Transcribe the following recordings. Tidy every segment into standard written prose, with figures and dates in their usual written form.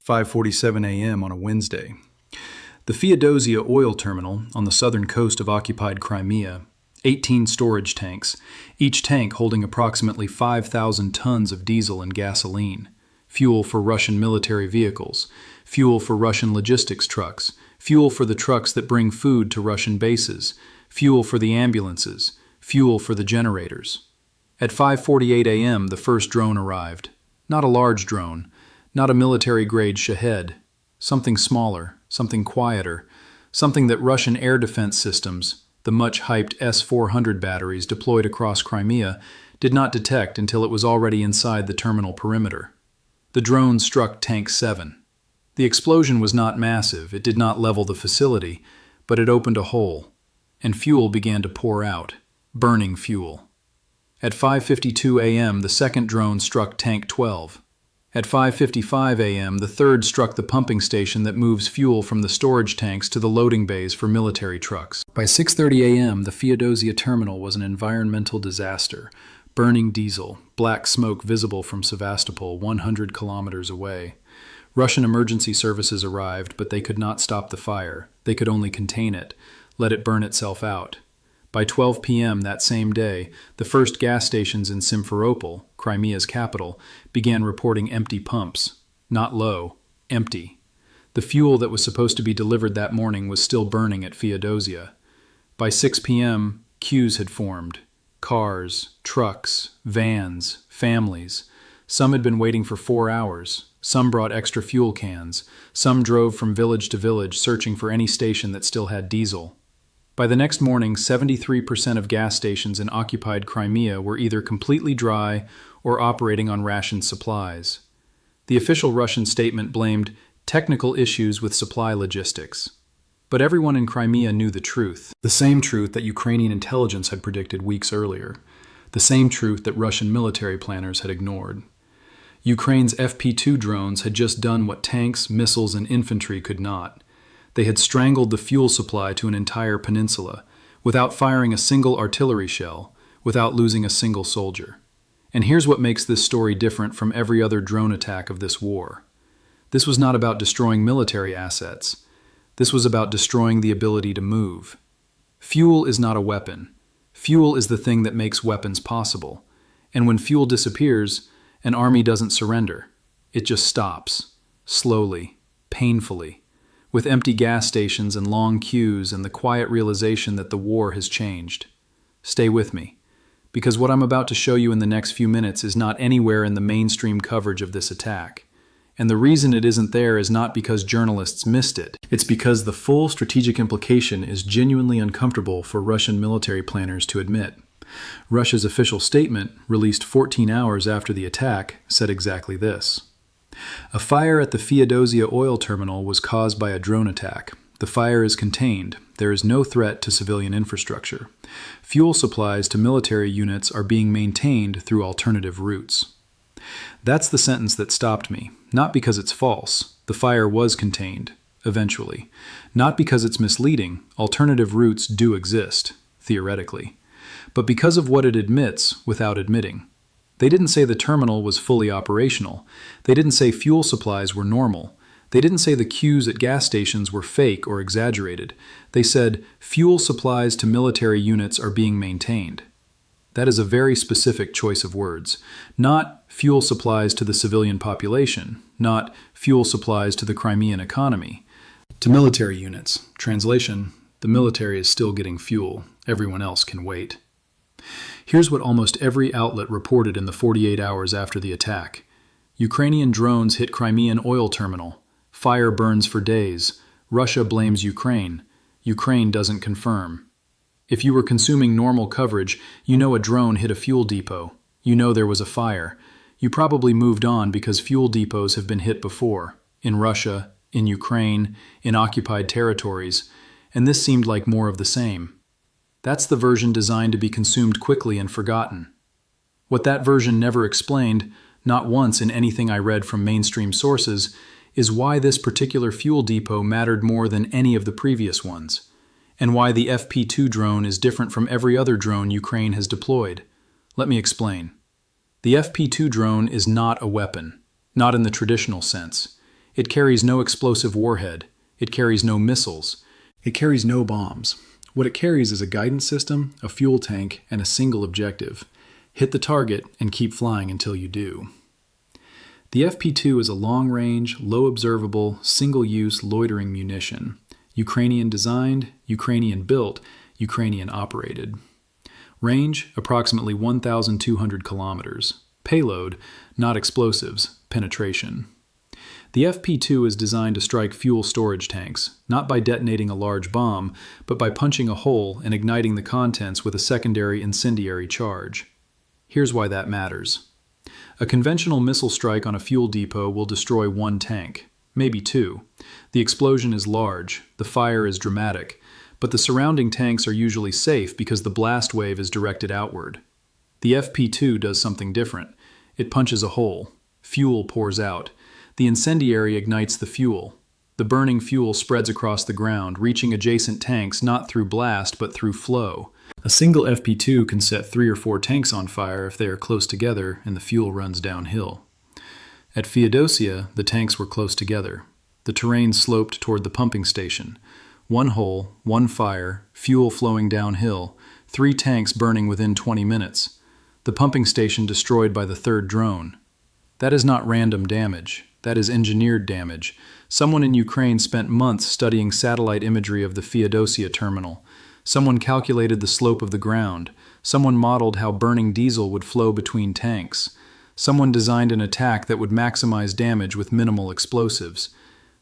5:47 a.m. on a Wednesday. The Feodosia oil terminal on the southern coast of occupied Crimea, 18 storage tanks, each tank holding approximately 5,000 tons of diesel and gasoline, fuel for Russian military vehicles, fuel for Russian logistics trucks, fuel for the trucks that bring food to Russian bases, fuel for the ambulances, fuel for the generators. At 5:48 a.m., the first drone arrived. Not a large drone, not a military-grade Shahed, something smaller, something quieter, something that Russian air defense systems, the much-hyped S-400 batteries deployed across Crimea, did not detect until it was already inside the terminal perimeter. The drone struck Tank 7. The explosion was not massive, it did not level the facility, but it opened a hole, and fuel began to pour out, burning fuel. At 5:52 a.m., the second drone struck Tank 12. At 5:55 a.m., the third struck the pumping station that moves fuel from the storage tanks to the loading bays for military trucks. By 6:30 a.m., the Feodosia terminal was an environmental disaster. Burning diesel, black smoke visible from Sevastopol 100 kilometers away. Russian emergency services arrived, but they could not stop the fire. They could only contain it, let it burn itself out. By 12 p.m. that same day, the first gas stations in Simferopol, Crimea's capital, began reporting empty pumps. Not low, empty. The fuel that was supposed to be delivered that morning was still burning at Feodosia. By 6 p.m., queues had formed. Cars, trucks, vans, families. Some had been waiting for 4 hours. Some brought extra fuel cans. Some drove from village to village searching for any station that still had diesel. By the next morning, 73% of gas stations in occupied Crimea were either completely dry or operating on rationed supplies. The official Russian statement blamed technical issues with supply logistics. But everyone in Crimea knew the truth. The same truth that Ukrainian intelligence had predicted weeks earlier. The same truth that Russian military planners had ignored. Ukraine's FP-2 drones had just done what tanks, missiles, and infantry could not. They had strangled the fuel supply to an entire peninsula, without firing a single artillery shell, without losing a single soldier. And here's what makes this story different from every other drone attack of this war. This was not about destroying military assets. This was about destroying the ability to move. Fuel is not a weapon. Fuel is the thing that makes weapons possible. And when fuel disappears, an army doesn't surrender. It just stops, slowly, painfully, with empty gas stations and long queues and the quiet realization that the war has changed. Stay with me, because what I'm about to show you in the next few minutes is not anywhere in the mainstream coverage of this attack. And the reason it isn't there is not because journalists missed it. It's because the full strategic implication is genuinely uncomfortable for Russian military planners to admit. Russia's official statement, released 14 hours after the attack, said exactly this. A fire at the Feodosia oil terminal was caused by a drone attack. The fire is contained. There is no threat to civilian infrastructure. Fuel supplies to military units are being maintained through alternative routes. That's the sentence that stopped me, not because it's false. The fire was contained, eventually. Not because it's misleading. Alternative routes do exist, theoretically. But because of what it admits without admitting. They didn't say the terminal was fully operational. They didn't say fuel supplies were normal. They didn't say the queues at gas stations were fake or exaggerated. They said fuel supplies to military units are being maintained. That is a very specific choice of words. Not fuel supplies to the civilian population, not fuel supplies to the Crimean economy. To military units. Translation, the military is still getting fuel. Everyone else can wait. Here's what almost every outlet reported in the 48 hours after the attack. Ukrainian drones hit Crimean oil terminal. Fire burns for days. Russia blames Ukraine. Ukraine doesn't confirm. If you were consuming normal coverage, you know a drone hit a fuel depot. You know there was a fire. You probably moved on because fuel depots have been hit before. In Russia, in Ukraine, in occupied territories. And this seemed like more of the same. That's the version designed to be consumed quickly and forgotten. What that version never explained, not once in anything I read from mainstream sources, is why this particular fuel depot mattered more than any of the previous ones, and why the FP-2 drone is different from every other drone Ukraine has deployed. Let me explain. The FP-2 drone is not a weapon, not in the traditional sense. It carries no explosive warhead. It carries no missiles. It carries no bombs. What it carries is a guidance system, a fuel tank, and a single objective: hit the target and keep flying until you do. The FP-2 is a long-range, low-observable, single-use loitering munition. Ukrainian designed, Ukrainian built, Ukrainian operated. Range, approximately 1,200 kilometers. Payload, not explosives, penetration. The FP-2 is designed to strike fuel storage tanks, not by detonating a large bomb, but by punching a hole and igniting the contents with a secondary incendiary charge. Here's why that matters. A conventional missile strike on a fuel depot will destroy one tank, maybe two. The explosion is large, the fire is dramatic, but the surrounding tanks are usually safe because the blast wave is directed outward. The FP-2 does something different. It punches a hole. Fuel pours out. The incendiary ignites the fuel. The burning fuel spreads across the ground, reaching adjacent tanks not through blast but through flow. A single FP-2 can set 3 or 4 tanks on fire if they are close together and the fuel runs downhill. At Feodosia, the tanks were close together. The terrain sloped toward the pumping station. One hole, one fire, fuel flowing downhill, 3 tanks burning within 20 minutes. The pumping station destroyed by the third drone. That is not random damage. That is engineered damage. Someone in Ukraine spent months studying satellite imagery of the Feodosia terminal. Someone calculated the slope of the ground. Someone modeled how burning diesel would flow between tanks. Someone designed an attack that would maximize damage with minimal explosives.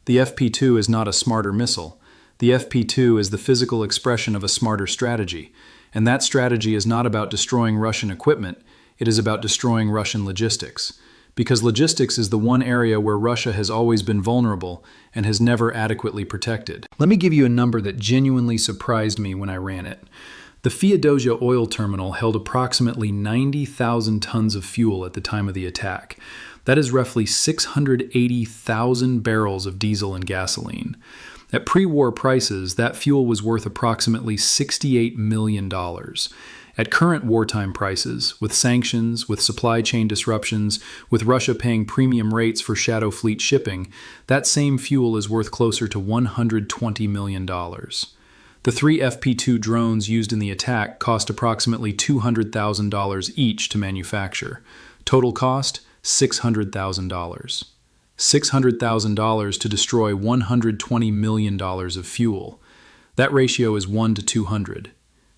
The FP-2 is not a smarter missile. The FP-2 is the physical expression of a smarter strategy. And that strategy is not about destroying Russian equipment. It is about destroying Russian logistics. Because logistics is the one area where Russia has always been vulnerable and has never adequately protected. Let me give you a number that genuinely surprised me when I ran it. The Feodosia oil terminal held approximately 90,000 tons of fuel at the time of the attack. That is roughly 680,000 barrels of diesel and gasoline. At pre-war prices, that fuel was worth approximately $68 million. At current wartime prices, with sanctions, with supply chain disruptions, with Russia paying premium rates for shadow fleet shipping, that same fuel is worth closer to $120 million. The 3 FP-2 drones used in the attack cost approximately $200,000 each to manufacture. Total cost, $600,000. $600,000 to destroy $120 million of fuel. That ratio is 1 to 200.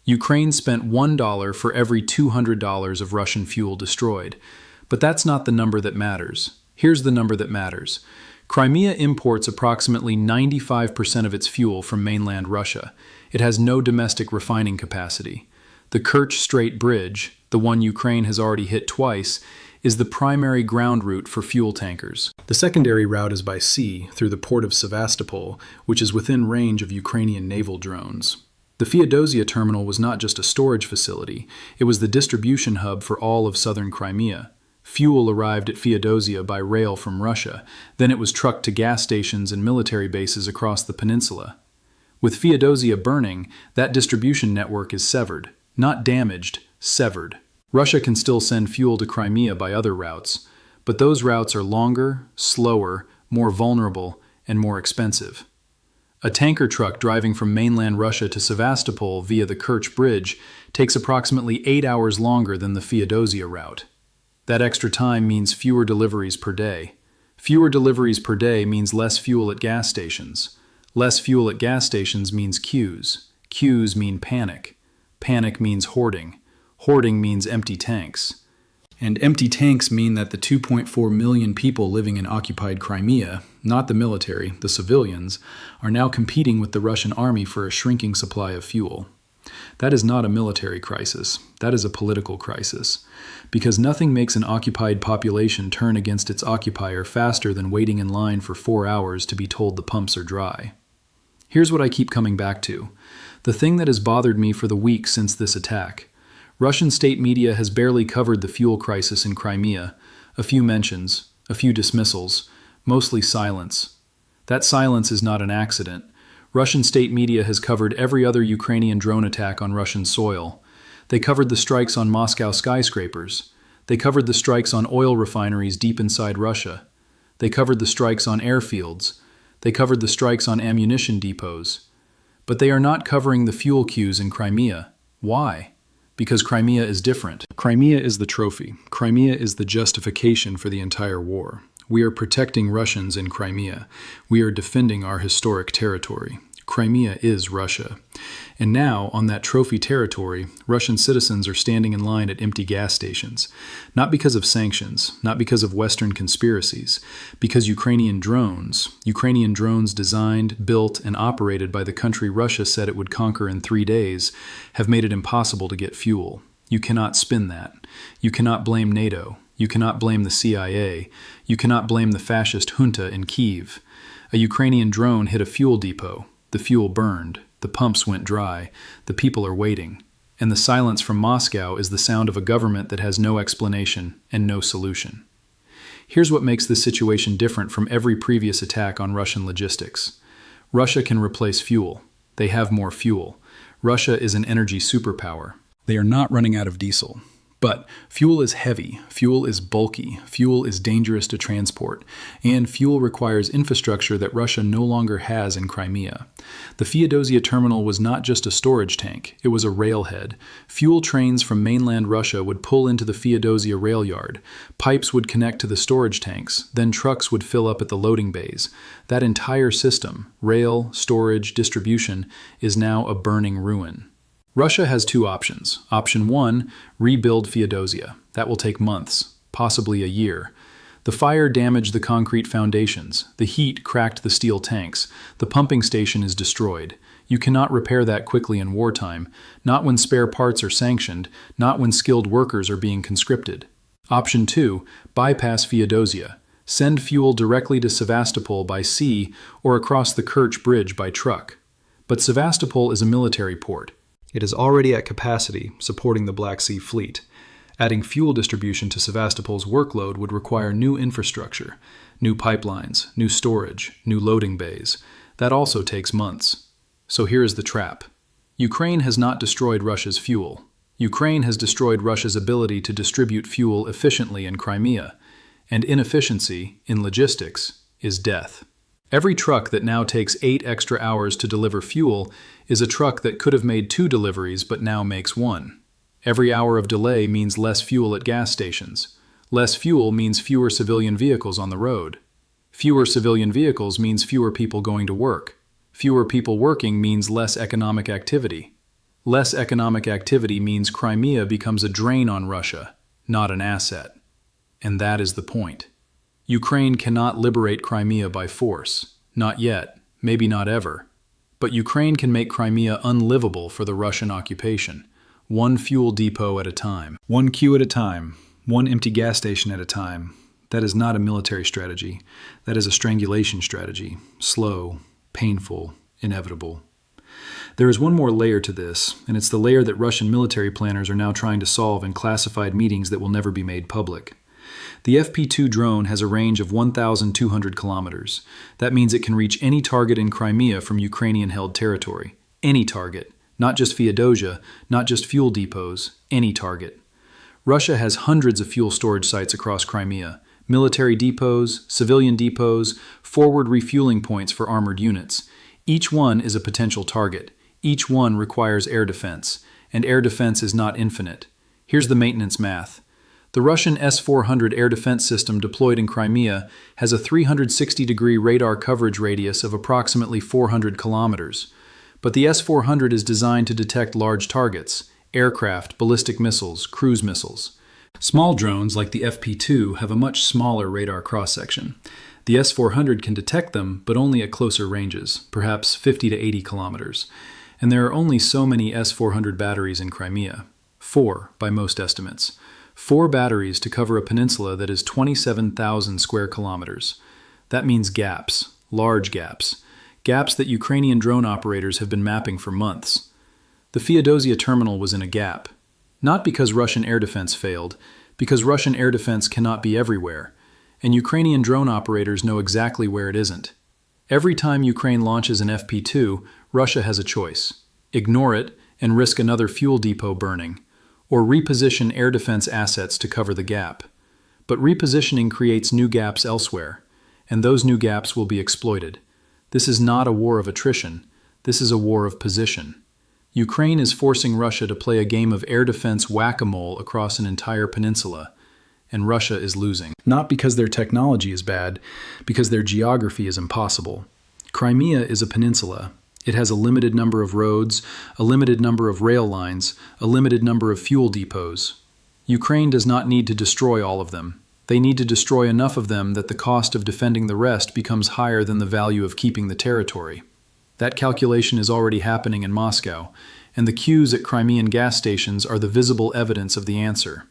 Ukraine spent $1 for every $200 of Russian fuel destroyed. But that's not the number that matters. Here's the number that matters. Crimea imports approximately 95% of its fuel from mainland Russia. It has no domestic refining capacity. The Kerch Strait Bridge, the one Ukraine has already hit twice, is the primary ground route for fuel tankers. The secondary route is by sea through the port of Sevastopol, which is within range of Ukrainian naval drones. The Feodosia terminal was not just a storage facility, it was the distribution hub for all of southern Crimea. Fuel arrived at Feodosia by rail from Russia, then it was trucked to gas stations and military bases across the peninsula. With Feodosia burning, that distribution network is severed, not damaged, severed. Russia can still send fuel to Crimea by other routes, but those routes are longer, slower, more vulnerable, and more expensive. A tanker truck driving from mainland Russia to Sevastopol via the Kerch Bridge takes approximately 8 hours longer than the Feodosia route. That extra time means fewer deliveries per day. Fewer deliveries per day means less fuel at gas stations. Less fuel at gas stations means queues. Queues mean panic. Panic means hoarding. Hoarding means empty tanks. And empty tanks mean that the 2.4 million people living in occupied Crimea, not the military, the civilians, are now competing with the Russian army for a shrinking supply of fuel. That is not a military crisis. That is a political crisis. Because nothing makes an occupied population turn against its occupier faster than waiting in line for 4 hours to be told the pumps are dry. Here's what I keep coming back to. The thing that has bothered me for the weeks since this attack. Russian state media has barely covered the fuel crisis in Crimea. A few mentions, a few dismissals, mostly silence. That silence is not an accident. Russian state media has covered every other Ukrainian drone attack on Russian soil. They covered the strikes on Moscow skyscrapers. They covered the strikes on oil refineries deep inside Russia. They covered the strikes on airfields. They covered the strikes on ammunition depots. But they are not covering the fuel queues in Crimea. Why? Because Crimea is different. Crimea is the trophy. Crimea is the justification for the entire war. We are protecting Russians in Crimea. We are defending our historic territory. Crimea is Russia. And now, on that trophy territory, Russian citizens are standing in line at empty gas stations. Not because of sanctions, not because of Western conspiracies, because Ukrainian drones designed, built, and operated by the country Russia said it would conquer in 3 days, have made it impossible to get fuel. You cannot spin that. You cannot blame NATO. You cannot blame the CIA. You cannot blame the fascist junta in Kyiv. A Ukrainian drone hit a fuel depot. The fuel burned. The pumps went dry. The people are waiting. And the silence from Moscow is the sound of a government that has no explanation and no solution. Here's what makes this situation different from every previous attack on Russian logistics. Russia can replace fuel. They have more fuel. Russia is an energy superpower. They are not running out of diesel. But fuel is heavy, fuel is bulky, fuel is dangerous to transport, and fuel requires infrastructure that Russia no longer has in Crimea. The Feodosia terminal was not just a storage tank, it was a railhead. Fuel trains from mainland Russia would pull into the Feodosia rail yard. Pipes would connect to the storage tanks, then trucks would fill up at the loading bays. That entire system, rail, storage, distribution, is now a burning ruin. Russia has two options. Option 1, rebuild Feodosia. That will take months, possibly a year. The fire damaged the concrete foundations. The heat cracked the steel tanks. The pumping station is destroyed. You cannot repair that quickly in wartime, not when spare parts are sanctioned, not when skilled workers are being conscripted. Option 2, bypass Feodosia. Send fuel directly to Sevastopol by sea or across the Kerch Bridge by truck. But Sevastopol is a military port. It is already at capacity, supporting the Black Sea Fleet. Adding fuel distribution to Sevastopol's workload would require new infrastructure, new pipelines, new storage, new loading bays. That also takes months. So here is the trap. Ukraine has not destroyed Russia's fuel. Ukraine has destroyed Russia's ability to distribute fuel efficiently in Crimea. And inefficiency, in logistics, is death. Every truck that now takes 8 extra hours to deliver fuel is a truck that could have made 2 deliveries but now makes 1. Every hour of delay means less fuel at gas stations. Less fuel means fewer civilian vehicles on the road. Fewer civilian vehicles means fewer people going to work. Fewer people working means less economic activity. Less economic activity means Crimea becomes a drain on Russia, not an asset. And that is the point. Ukraine cannot liberate Crimea by force. Not yet, maybe not ever. But Ukraine can make Crimea unlivable for the Russian occupation. One fuel depot at a time. One queue at a time. One empty gas station at a time. That is not a military strategy. That is a strangulation strategy. Slow, painful, inevitable. There is one more layer to this, and it's the layer that Russian military planners are now trying to solve in classified meetings that will never be made public. The FP-2 drone has a range of 1,200 kilometers. That means it can reach any target in Crimea from Ukrainian-held territory. Any target. Not just Feodosia, not just fuel depots. Any target. Russia has hundreds of fuel storage sites across Crimea. Military depots, civilian depots, forward refueling points for armored units. Each one is a potential target. Each one requires air defense. And air defense is not infinite. Here's the maintenance math. The Russian S-400 air defense system deployed in Crimea has a 360-degree radar coverage radius of approximately 400 kilometers. But the S-400 is designed to detect large targets, aircraft, ballistic missiles, cruise missiles. Small drones like the FP-2 have a much smaller radar cross-section. The S-400 can detect them, but only at closer ranges, perhaps 50 to 80 kilometers. And there are only so many S-400 batteries in Crimea. 4, by most estimates. 4 batteries to cover a peninsula that is 27,000 square kilometers. That means gaps, large gaps. Gaps that Ukrainian drone operators have been mapping for months. The Feodosia terminal was in a gap. Not because Russian air defense failed, because Russian air defense cannot be everywhere, and Ukrainian drone operators know exactly where it isn't. Every time Ukraine launches an FP-2, Russia has a choice. Ignore it and risk another fuel depot burning, or reposition air defense assets to cover the gap. But repositioning creates new gaps elsewhere, and those new gaps will be exploited. This is not a war of attrition. This is a war of position. Ukraine is forcing Russia to play a game of air defense whack-a-mole across an entire peninsula, and Russia is losing. Not because their technology is bad, because their geography is impossible. Crimea is a peninsula. It has a limited number of roads, a limited number of rail lines, a limited number of fuel depots. Ukraine does not need to destroy all of them. They need to destroy enough of them that the cost of defending the rest becomes higher than the value of keeping the territory. That calculation is already happening in Moscow, and the queues at Crimean gas stations are the visible evidence of the answer.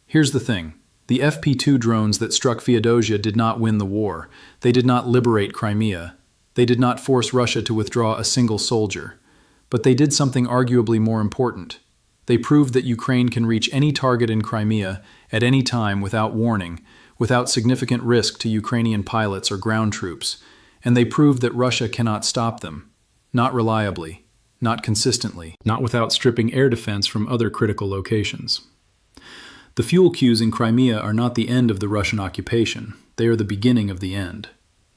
Here's the thing. The FP-2 drones that struck Feodosia did not win the war. They did not liberate Crimea. They did not force Russia to withdraw a single soldier. But they did something arguably more important. They proved that Ukraine can reach any target in Crimea at any time without warning, without significant risk to Ukrainian pilots or ground troops, and they proved that Russia cannot stop them. Not reliably, not consistently, not without stripping air defense from other critical locations. The fuel queues in Crimea are not the end of the Russian occupation. They are the beginning of the end.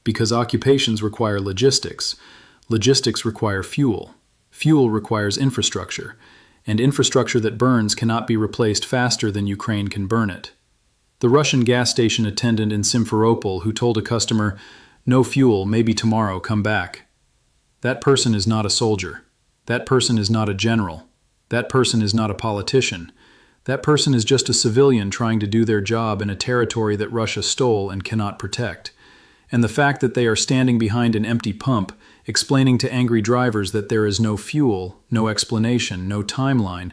Because occupations require logistics. Logistics require fuel. Fuel requires infrastructure. And infrastructure that burns cannot be replaced faster than Ukraine can burn it. The Russian gas station attendant in Simferopol who told a customer, "No fuel, maybe tomorrow, come back." That person is not a soldier. That person is not a general. That person is not a politician. That person is just a civilian trying to do their job in a territory that Russia stole and cannot protect. And the fact that they are standing behind an empty pump, explaining to angry drivers that there is no fuel, no explanation, no timeline,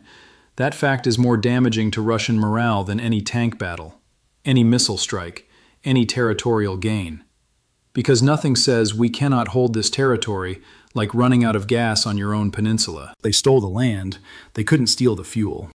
that fact is more damaging to Russian morale than any tank battle, any missile strike, any territorial gain. Because nothing says we cannot hold this territory like running out of gas on your own peninsula. They stole the land, they couldn't steal the fuel.